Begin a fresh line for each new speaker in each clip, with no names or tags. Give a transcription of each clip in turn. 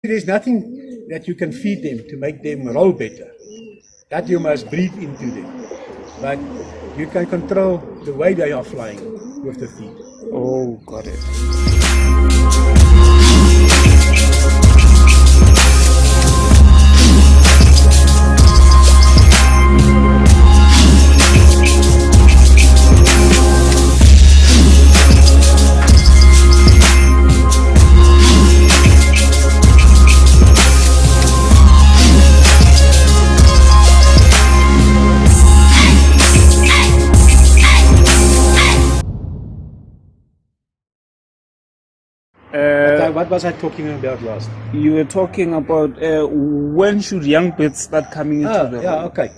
There's nothing that you can feed them to make them roll better. That you must breathe into them. But you can control the way they are flying with the feed.
Oh, got it.
What was I talking about last?
You were talking about when should young birds start coming into the
yeah, okay.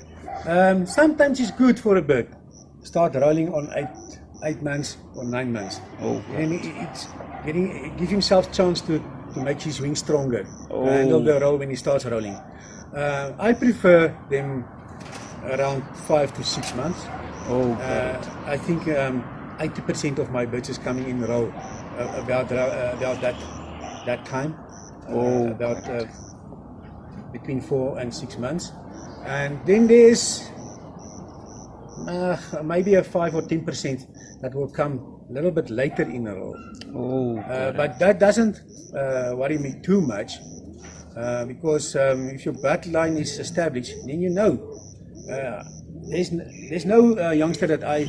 Sometimes it's good for a bird. Start rolling on 8 months or 9 months.
Oh,
and it gives himself chance to make his wings stronger.
Oh.
Handle the roll when he starts rolling. I prefer them around 5 to 6 months.
Oh,
I think 80% of my birds is coming in roll about that time. About between 4 and 6 months, and then there's maybe a 5 or 10% that will come a little bit later in a roll. But that doesn't worry me too much, because if your bloodline is established, then you know there's no youngster that I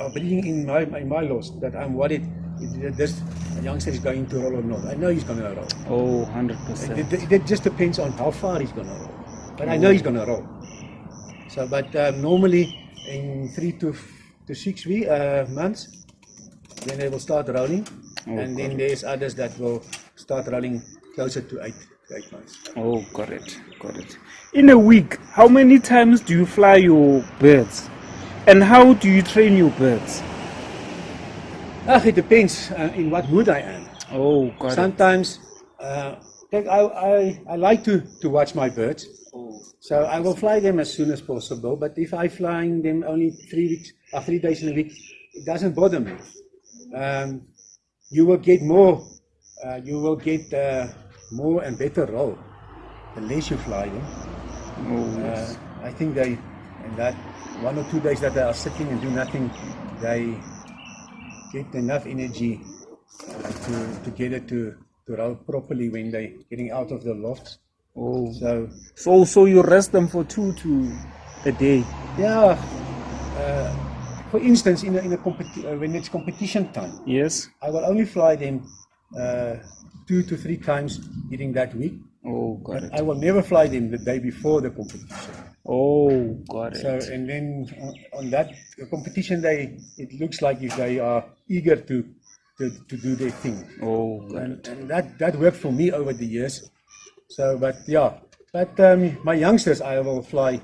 are breeding in my loss that I'm worried if this youngster is going to roll or not. I know he's going to roll.
Oh, 100%.
It just depends on how far he's going to roll. But I know he's going to roll. So, but normally in 3 to 6 months, then they will start rolling. And then there's others that will start rolling closer to 8 months.
Oh, got it. In a week, how many times do you fly your birds? And how do you train your birds?
It depends in what mood I am.
Oh, got
Sometimes I like to watch my birds. So I will fly them as soon as possible. But if I'm flying them only 3 days in a week, it doesn't bother me. You will get more. You will get more and better roll the less you fly them.
Yes.
I think in that 1 or 2 days that they are sitting and do nothing, they get enough energy to get it to roll properly when they're getting out of the lofts.
So you rest them for 2 to a day?
Yeah. For instance, in a when it's competition time,
yes,
I will only fly them 2 to 3 times during that week.
Got it.
I will never fly them the day before the competition.
Got it.
So, and then on that competition day, it looks like if they are eager to do their thing. And that worked for me over the years. So, but my youngsters, I will fly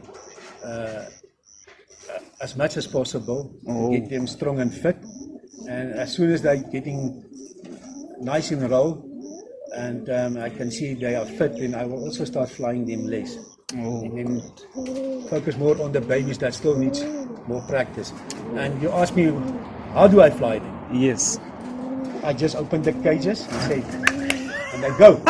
as much as possible to get them strong and fit. And as soon as they're getting nice in a row, and I can see they are fit, then I will also start flying them less. And then focus more on the babies that still needs more practice. And you ask me, how do I fly them?
Yes.
I just open the cages and say, and they go.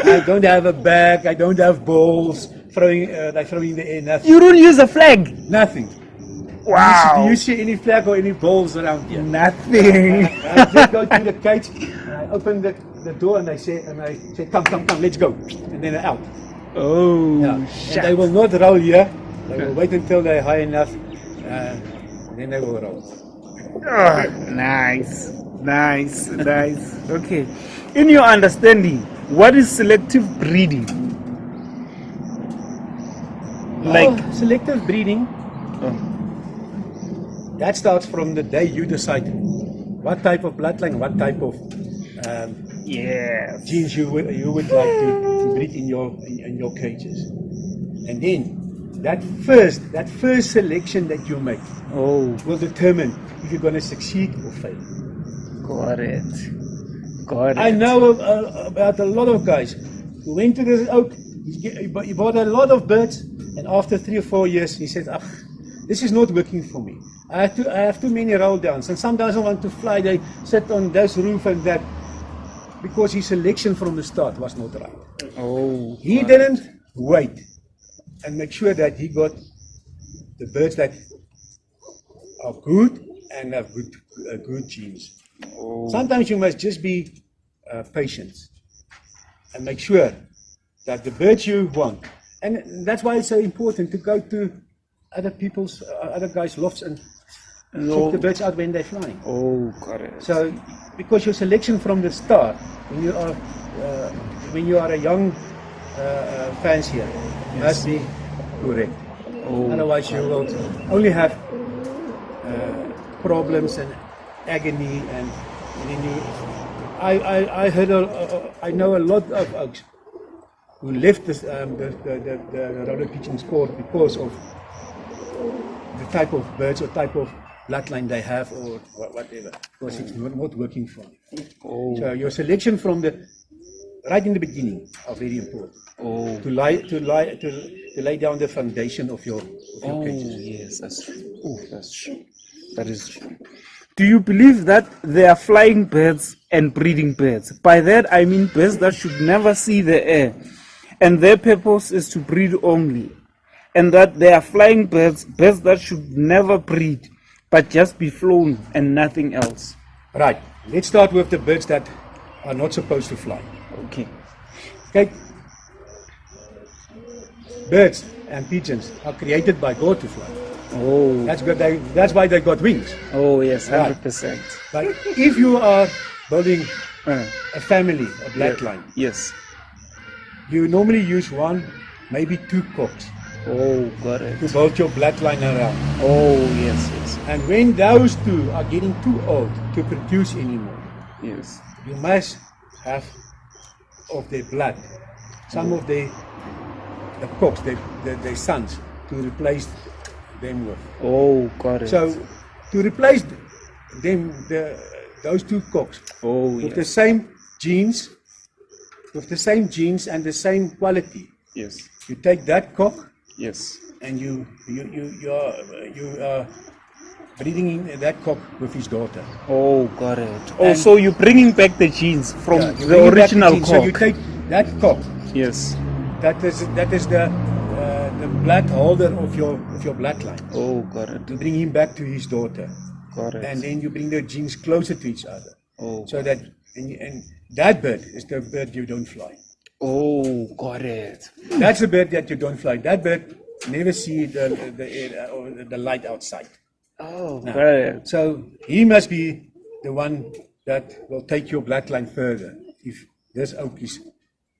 I don't have a bag, I don't have balls, they throw in the air, nothing.
You don't use a flag?
Nothing.
Wow.
Do you see any flag or any balls around here?
Nothing.
I just go to the cage, and I open the door and I say, come, let's go. And then they're out. And they will not roll here. They will wait until they're high enough, and then they will roll.
Nice. Okay. In your understanding, what is selective breeding?
Selective breeding, that starts from the day you decide what type of bloodline, what type of genes you would like to breed in your cages. And then that first selection that you make will determine if you're going to succeed or fail.
Got it.
I know about a lot of guys who went to this oak, he bought a lot of birds, and after 3 or 4 years he said, this is not working for me. I have too many roll downs, and some doesn't want to fly, they sit on this roof and that. because his selection from the start was not right.
Oh,
He didn't wait and make sure that he got the birds that are good and have good genes.
Oh.
Sometimes you must just be patient and make sure that the birds you want, and that's why it's so important to go to other people's, other guys' lofts and check the birds out when they're flying.
Oh, correct.
So, because your selection from the start, when you are a young fancier, must be correct.
Oh,
otherwise, you will only have problems and agony, and then you. I heard I know a lot of oaks who left the roller pigeon sport because of the type of birds or type of bloodline they have or whatever, because it's not working for them.
Oh.
So your selection from right in the beginning are very important.
Oh.
To lay down the foundation of your cages.
Yes, that's true. Oh, that's true. That is true. Do you believe that there are flying birds and breeding birds? By that I mean birds that should never see the air, and their purpose is to breed only. And that there are flying birds that should never breed, but just be flown and nothing else.
Right. Let's start with the birds that are not supposed to fly.
Okay.
Okay. Birds and pigeons are created by God to fly.
Oh.
That's good. That's why they got wings.
Oh yes, 100%.
But if you are building a family, a bloodline,
Yes.
you normally use one, maybe two cocks
Oh, got it.
to build your bloodline around.
Oh yes, yes,
And when those two are getting too old to produce anymore,
yes.
you must have of their blood, some of the cocks, their sons, to replace them with.
Oh, got it.
So to replace them, those two cocks with the same genes, and the same quality,
yes,
you take that cock
yes.
and you are breeding in that cock with his daughter.
Oh, got it. Oh, so you're bringing back the genes from
You
the
bring back
original
genes.
cock.
So you take that cock.
Yes.
That is the blood holder of your bloodline.
Oh, got it.
To bring him back to his daughter,
Got it.
and then you bring the genes closer to each other.
Oh.
So that and that bird is the bird you don't fly.
Oh, got it.
That's the bird that you don't fly. That bird never see the air or the light outside.
Oh, got it.
So he must be the one that will take your bloodline further if this oak is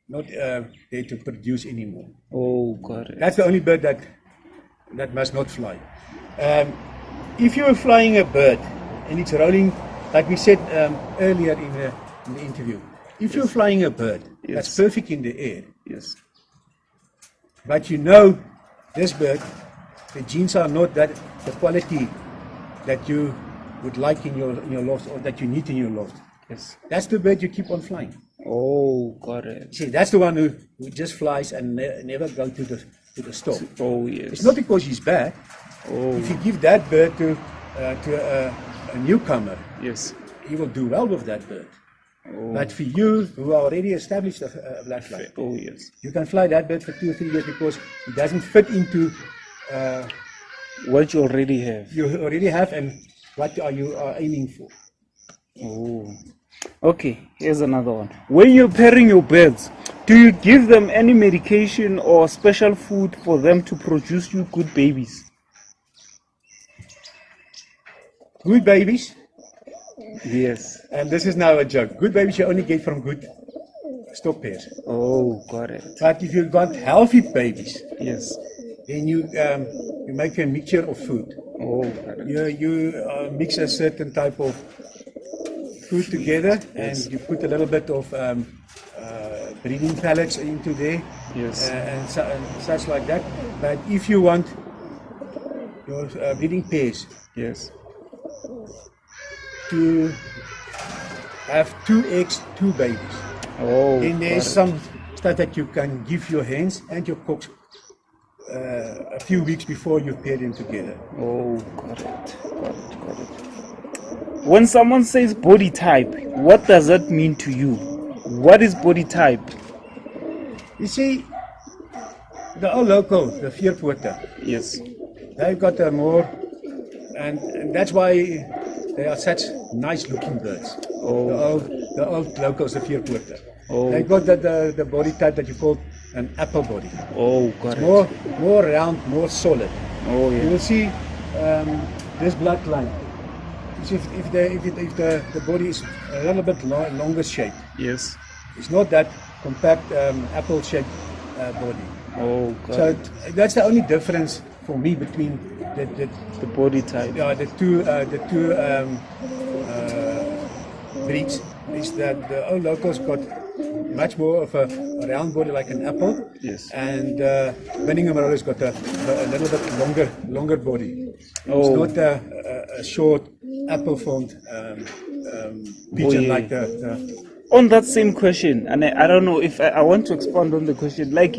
not there to produce anymore.
Oh, got it.
That's the only bird that must not fly. If you are flying a bird and it's rolling, like we said earlier in the interview, if you're flying a bird that's perfect in the air,
Yes.
but you know this bird, the genes are not the quality that you would like in your loft or that you need in your loft.
Yes.
That's the bird you keep on flying.
Oh, got it.
See, that's the one who just flies and never go to the stop.
Oh, yes.
It's not because he's bad.
Oh,
If you give that bird to a newcomer,
yes.
he will do well with that bird.
Oh,
But for you, who are already established a bloodline,
oh, yes.
you can fly that bird for 2 or 3 years because it doesn't fit into
What you already have.
you already have and what you are aiming for.
Oh. Okay, here's another one. When you're pairing your birds, do you give them any medication or special food for them to produce you good babies?
Good babies,
Yes.
and this is now a joke. Good babies you only get from good stock pairs.
Oh, got it.
But if you want healthy babies,
Yes.
then you make a mixture of food.
Oh, got it.
You mix a certain type of food together, and you put a little bit of breeding pellets into there,
Yes.
and such like that. But if you want your breeding pairs
Yes.
to have 2 eggs, 2 babies,
Oh,
then there's
got it.
some stuff that you can give your hens and your cocks a few weeks before you pair them together.
Oh, got it. Got it. Got it. When someone says body type, what does that mean to you? What is body type?
You see, the old local, the veerpoorter,
Yes.
they've got a more, and that's why they are such nice looking birds.
Oh.
The old locals, the veerpoorter.
Oh.
They've got the body type that you call an apple body.
Oh, got it.
More round, more solid.
Oh,
You
yeah.
will see this bloodline. If the body is a little bit longer shape,
Yes.
it's not that compact apple shaped body.
Oh, got
So
it.
that's the only difference for me between
The body type.
the two breeds is that the old locals got much more of a round body like an apple.
Yes.
And Birmingham Roller's got a little bit longer body.
Oh.
It's not a short apple-formed pigeon
yeah.
like the
On that same question, and I don't know if I want to expand on the question. Like,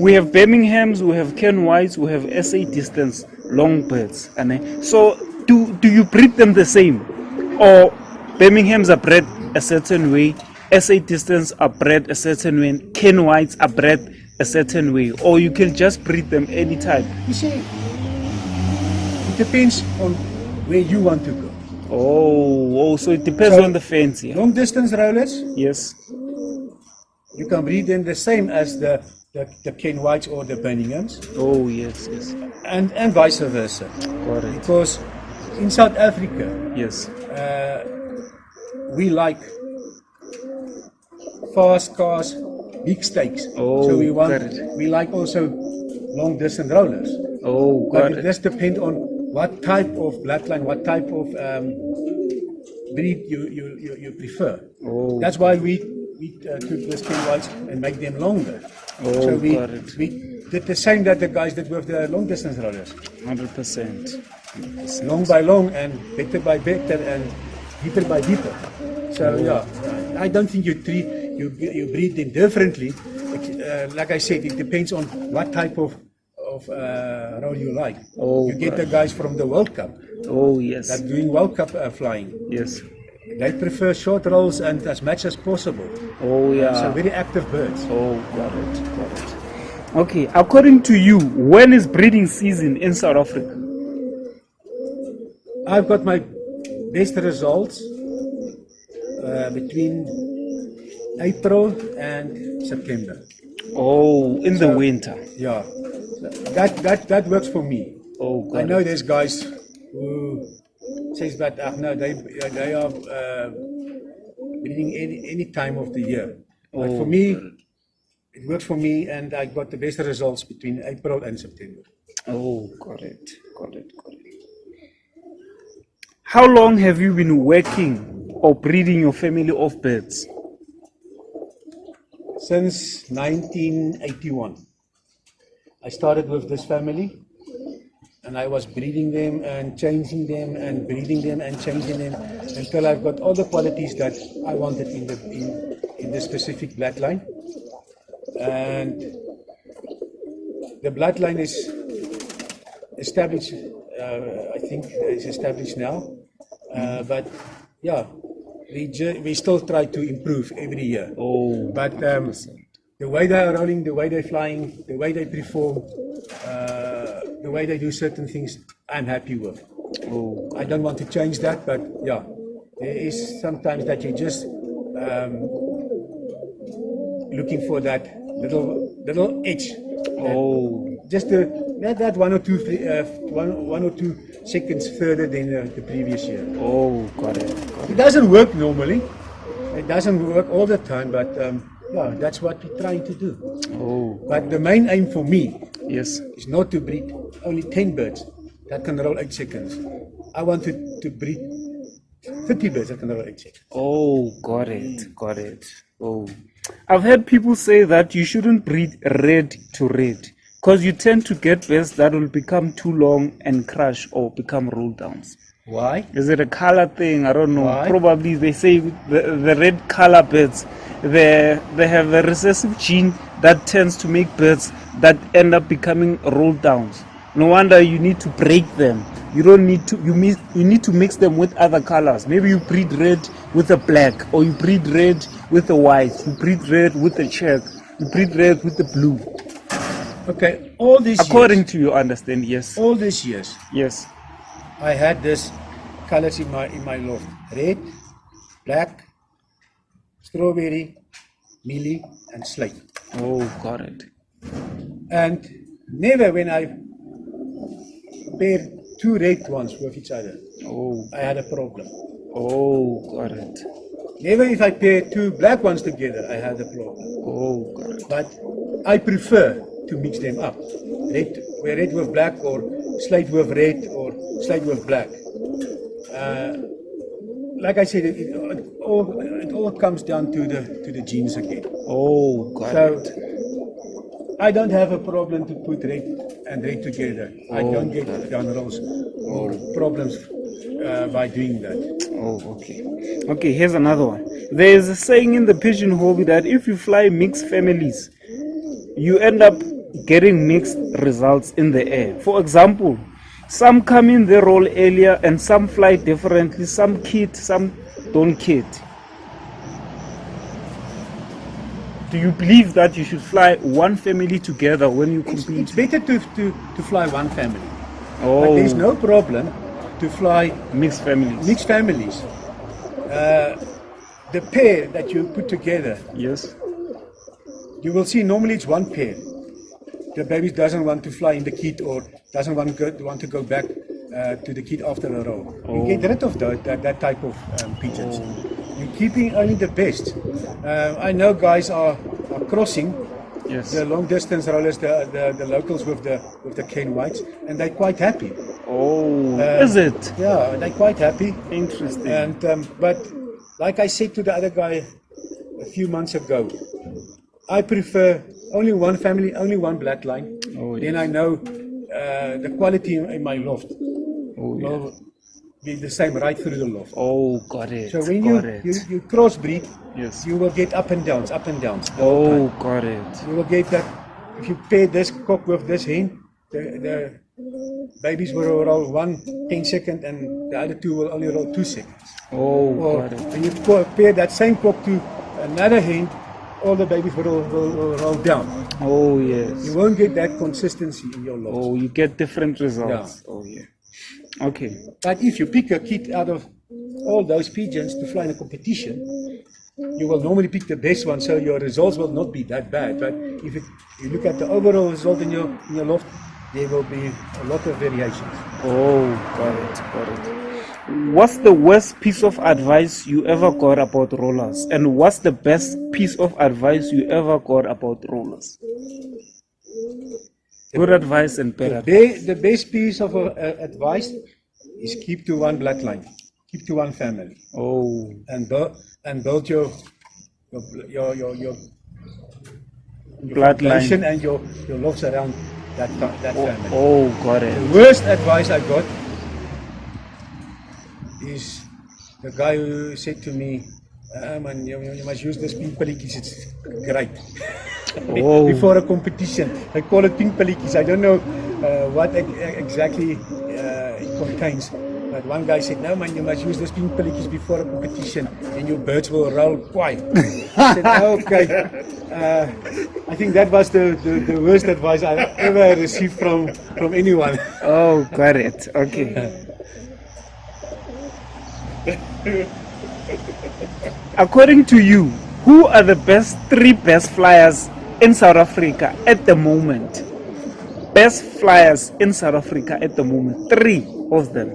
we have Birminghams, we have Ken Whites, we have SA distance long birds, and so do you breed them the same, or Birminghams are bred a certain way, SA distance are bred a certain way, Ken Whites are bred a certain way, or you can just breed them anytime?
You see, it depends on where you want to go.
Oh, so it depends
So,
on the fancy.
Long distance rollers,
Yes.
you can breed them the same as the Ken Whites or the Birminghams,
Oh, yes, yes.
and vice versa.
Got it.
Because in South Africa,
Yes.
we like fast cars, big stakes.
Oh,
So
got it.
we like also long distance rollers.
Oh,
But
got
it
it.
does depend on what type of bloodline, what type of breed you prefer.
Oh.
That's why we took this Ken Whites and make them longer.
Oh,
So
got it.
we did the same that the guys did with the long distance rollers.
100%.
Long by long and better by better and deeper by deeper. So yeah, I don't think you breed them differently. Like I said, it depends on what type of roll you like.
Oh,
You get
right.
the guys from the World Cup
Oh, yes.
that doing World Cup flying.
Yes.
They prefer short rolls and as much as possible.
Oh, yeah.
So very active birds.
Oh, got it. Got it. Okay, according to you, when is breeding season in South Africa?
I've got my best results between April and September.
Oh, in the winter.
Yeah, that works for me.
Oh, got
I know
it.
there's guys who says that no, they are breeding any time of the year. But
Oh,
for me, it works for me, and I got the best results between April and September.
Oh, got it. Got it. Got it. How long have you been working or breeding your family of birds?
Since 1981, I started with this family, and I was breeding them and changing them and breeding them and changing them until I've got all the qualities that I wanted in the specific bloodline. And the bloodline is established. I think it's established now. But yeah, we still try to improve every year.
Oh,
But the way they are rolling, the way they're flying, the way they perform, the way they do certain things, I'm happy with.
oh,
I don't want to change that, but yeah, there is sometimes that you just looking for that little edge.
oh,
Just that 1 or 2 1 or 2 seconds further than the previous year.
oh, got it. Got
It doesn't work normally. It doesn't work all the time, but yeah, that's what we're trying to do.
Oh,
But the main aim for me
yes.
is not to breed only 10 birds that can roll 8 seconds. I want to breed 30 birds that can roll 8 seconds.
Oh, got it. Got it. Oh, I've heard people say that you shouldn't breed red to red because you tend to get birds that will become too long and crash or become roll downs.
Why?
Is it a color thing? I don't know.
Why?
Probably they say the red color birds, they have a recessive gene that tends to make birds that end up becoming roll downs. No wonder you need to break them. You don't need to. You need to mix them with other colors. Maybe you breed red with a black, or you breed red with the white, you breed red with the check, you breed red with the blue.
Okay, all these
According
years,
to your understanding, yes.
all these years,
Yes.
I had this colors in my loft: red, black, strawberry, mealy, and slate.
Oh, got it.
And never when I paired two red ones with each other,
Oh,
I had a problem.
oh, got it.
Never if I paired two black ones together, I had a problem.
Oh, got it.
But I prefer to mix them up. Red with black, or slate with red, or slate with black. Like I said, it all comes down to the genes again.
Oh, got
So
it.
I don't have a problem to put red and red together. I don't get gun rolls or problems by doing that.
Oh, okay. Okay, here's another one. There is a saying in the pigeon hobby that if you fly mixed families, you end up getting mixed results in the air. For example, some come in their roll earlier and some fly differently. Some kit, some don't kit. Do you believe that you should fly one family together when you compete?
It's better to fly one family.
Oh,
But there's no problem to fly
mixed families.
mixed families. The pair that you put together,
Yes.
you will see normally it's one pair. The baby doesn't want to fly in the kit or doesn't want to go back to the kit after a roll. You get rid of that type of pigeons. You're keeping only the best. I know guys are crossing
Yes.
the long distance rollers, the locals with the cane whites, and they're quite happy.
Oh, is it?
Yeah, they're quite happy.
Interesting.
And but like I said to the other guy a few months ago, I prefer only one family, only one bloodline.
Oh,
Then I know the quality in my loft
Oh, yeah.
will be the same right through the loft.
Oh, got it.
So when
got
you crossbreed,
Yes.
you will get up and downs. the whole
Oh,
time.
got it.
You will get that if you pair this cock with this hen, the babies will roll 10 seconds and the other two will only roll 2 seconds.
Oh,
Or
got it.
when you pair that same cock to another hen, all the babies will roll down.
Oh, yes.
You won't get that consistency in your loft.
Oh, you get different results. Oh, yeah. Okay.
But if you pick a kit out of all those pigeons to fly in a competition, you will normally pick the best one, so your results will not be that bad. But if you look at the overall result in your loft, there will be a lot of variations.
Oh, got it. Got it. What's the worst piece of advice you ever got about rollers? And what's the best piece of advice you ever got about rollers? Good advice and bad advice.
The best piece of advice is keep to one bloodline, keep to one family,
Oh,
and build your
bloodline.
foundation and your lofts around that family.
Oh, got it.
The worst advice I got is the guy who said to me, man, you must use this pink pellikies, it's great.
Oh.
Before a competition. They call it pink pellikies. I don't know what exactly it contains. But one guy said, no man, you must use those pink pellikies before a competition and your birds will roll quiet. I said, okay. I think that was the worst advice I ever received from anyone.
Oh, got it. Okay. According to you, who are the three best flyers in South Africa at the moment? Best flyers in South Africa at the moment. 3 of them.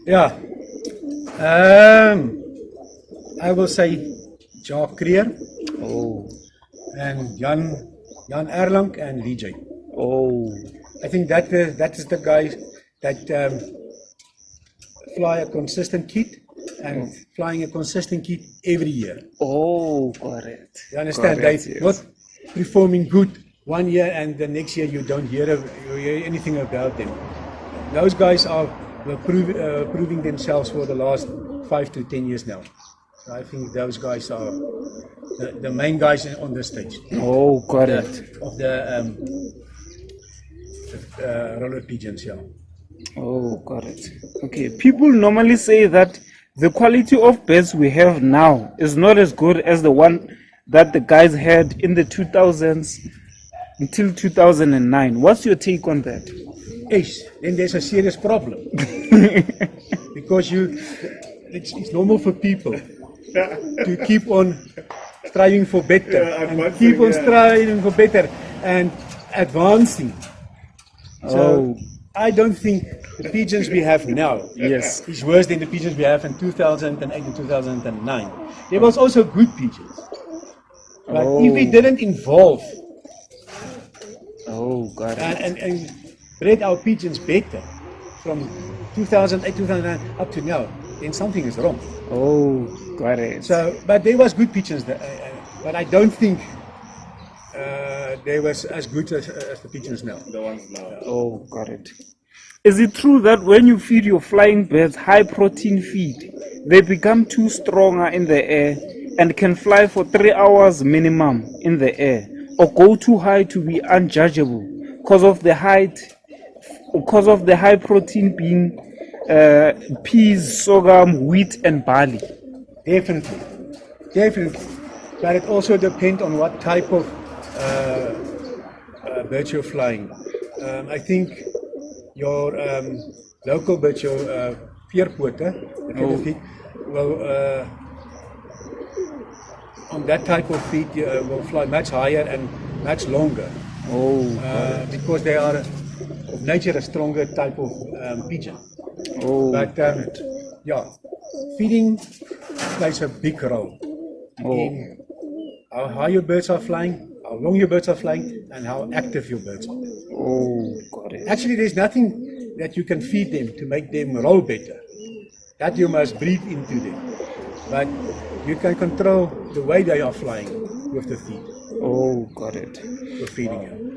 Yeah. I will say Jacques Creer
Oh.
and Jan Erlang and Vijay.
Oh.
I think that is the guys that fly a consistent kit and flying a consistent kit every year.
Oh, got it.
You understand?
Got it,
They're
yes.
not performing good one year and the next year you don't hear anything about them. Those guys are proving themselves for the last 5 to 10 years now. So I think those guys are the main guys on the stage.
Oh, got it.
Of the Roller Pigeons, yeah.
Oh, got it. Okay, people normally say that the quality of birds we have now is not as good as the one that the guys had in the 2000s until 2009. What's your take on that?
Then there's a serious problem. Because it's normal for people to keep on striving for better, and keep on striving for better and advancing. So I don't think the pigeons we have now is worse than the pigeons we have in 2008 and 2009. There was also good pigeons. But if we didn't involve
got it.
and bred our pigeons better from 2008, 2009 up to now, then something is wrong.
Oh, got it.
So, but there was good pigeons, but I don't think they was as good as the pigeons now. The ones now.
Oh, got it. Is it true that when you feed your flying birds high protein feed, they become too stronger in the air and can fly for 3 hours minimum in the air, or go too high to be unjudgeable because of the height, because of the high protein being peas, sorghum, wheat, and barley?
Definitely. But it also depends on what type of birds you're flying. I think your local birds, your veerpote, will on that type of feed will fly much higher and much longer. Because they are of nature a stronger type of pigeon. But feeding plays a big role in how high your birds are flying, how long your birds are flying, and how active your birds are.
Got it.
Actually, there's nothing that you can feed them to make them roll better. That you must breathe into them. But you can control the way they are flying with the feed.
Got it.
With feeding them.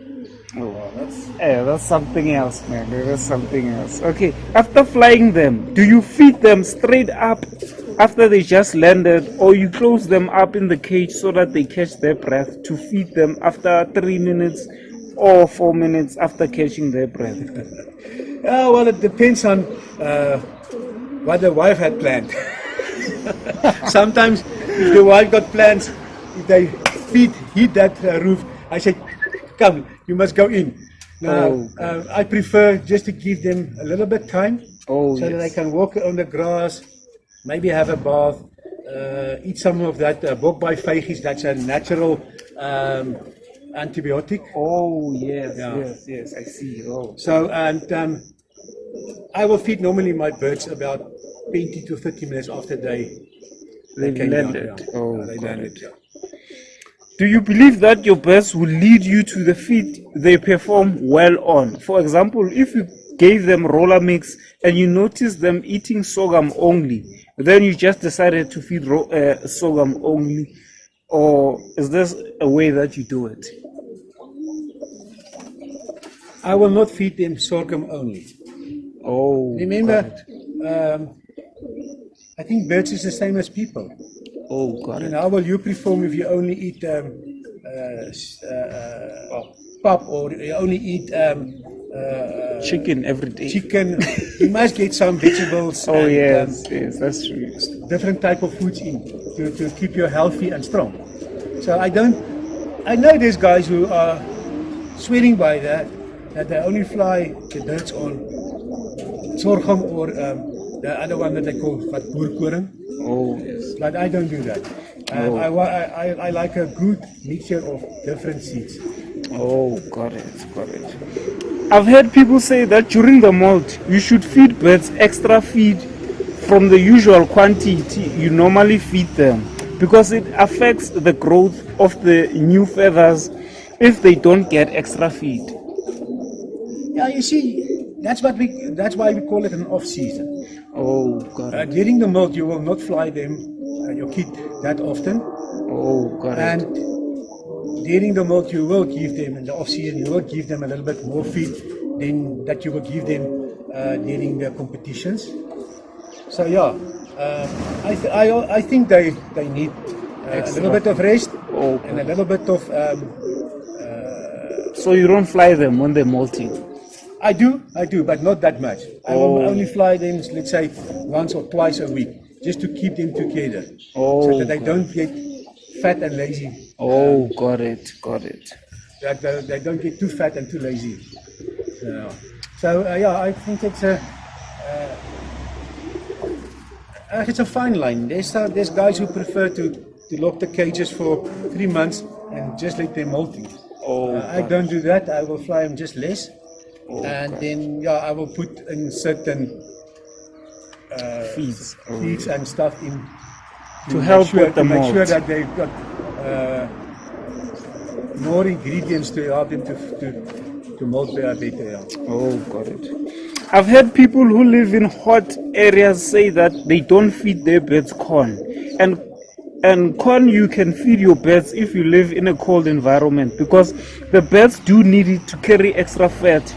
That's something else, man. That's something else. Okay, after flying them, do you feed them straight up after they just landed, or you close them up in the cage so that they catch their breath to feed them after 3 minutes or 4 minutes after catching their breath?
Well, it depends on what the wife had planned. Sometimes, if the wife got plans, if they hit that roof, I say, come, you must go in. Now, I prefer just to give them a little bit time so that they can walk on the grass, maybe have a bath, eat some of that bokbijveggies. That's a natural antibiotic.
Yes, I see.
So, and I will feed normally my birds about 20 to 30 minutes after they
landed.
They landed.
Do you believe that your birds will lead you to the feed they perform well on? For example, if you gave them roller mix and you noticed them eating sorghum only, then you just decided to feed sorghum only, or is there a way that you do it?
I will not feed them sorghum only. Remember, I think birds is the same as people.
Got it.
How will you perform if you only eat pap, or you only eat
chicken every day?
Chicken. You must get some vegetables.
Yes, that's true.
Different type of foods in to keep you healthy and strong. So I know there's guys who are swearing by that they only fly the birds on sorghum or the other one that they call boerkoring.
Yes.
But I don't do that. I like a good mixture of different seeds.
Got it. I've heard people say that during the molt, you should feed birds extra feed from the usual quantity you normally feed them, because it affects the growth of the new feathers if they don't get extra feed.
Yeah, you see, that's why we call it an off season.
Got it.
During the molt, you will not fly them, your kid, that often.
Got
and
it.
During the molt, you will give them, in the off season, you will give them a little bit more feed than that you will give them during the competitions. So yeah, I think they need a little bit of rest and a little bit of.
So you don't fly them when they're molting?
I do, but not that much. I will only fly them, let's say, once or twice a week, just to keep them together, so that they don't get fat and lazy.
Oh, got it.
That they don't get too fat and too lazy. Yeah, I think it's a fine line. There's guys who prefer to lock the cages for 3 months and just let them molting. I don't do that. I will fly them just less, and then I will put in certain feeds and stuff in
to help with the
make
molt.
sure that they've got more ingredients to help them to molt better. Yeah.
Oh, got it. I've heard people who live in hot areas say that they don't feed their birds corn. And corn you can feed your birds if you live in a cold environment, because the birds do need it to carry extra fat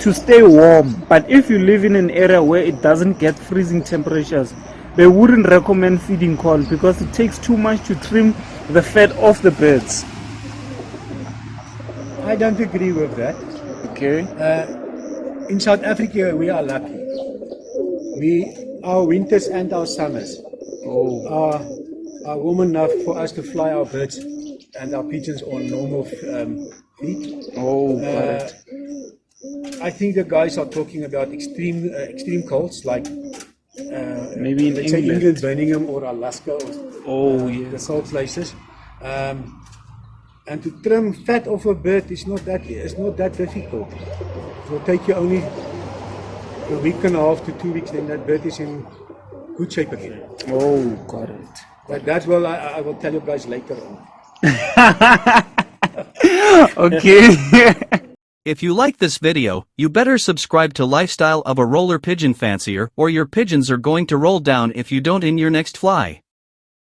to stay warm. But if you live in an area where it doesn't get freezing temperatures, they wouldn't recommend feeding corn because it takes too much to trim the fat off the birds.
I don't agree with that.
Okay.
In South Africa, we are lucky. Our winters and our summers are warm enough for us to fly our birds and our pigeons on normal feed.
Got it.
I think the guys are talking about extreme colds, like
maybe in
let's say
England.
England, Birmingham, or Alaska, or
Yes.
the cold places. And to trim fat off a bird is not that difficult. It will take you only a week and a half to 2 weeks, then that bird is in good shape again.
Got it.
But that will I will tell you guys later on.
Okay.
If you like this video, you better subscribe to Lifestyle of a Roller Pigeon Fancier, or your pigeons are going to roll down if you don't in your next fly.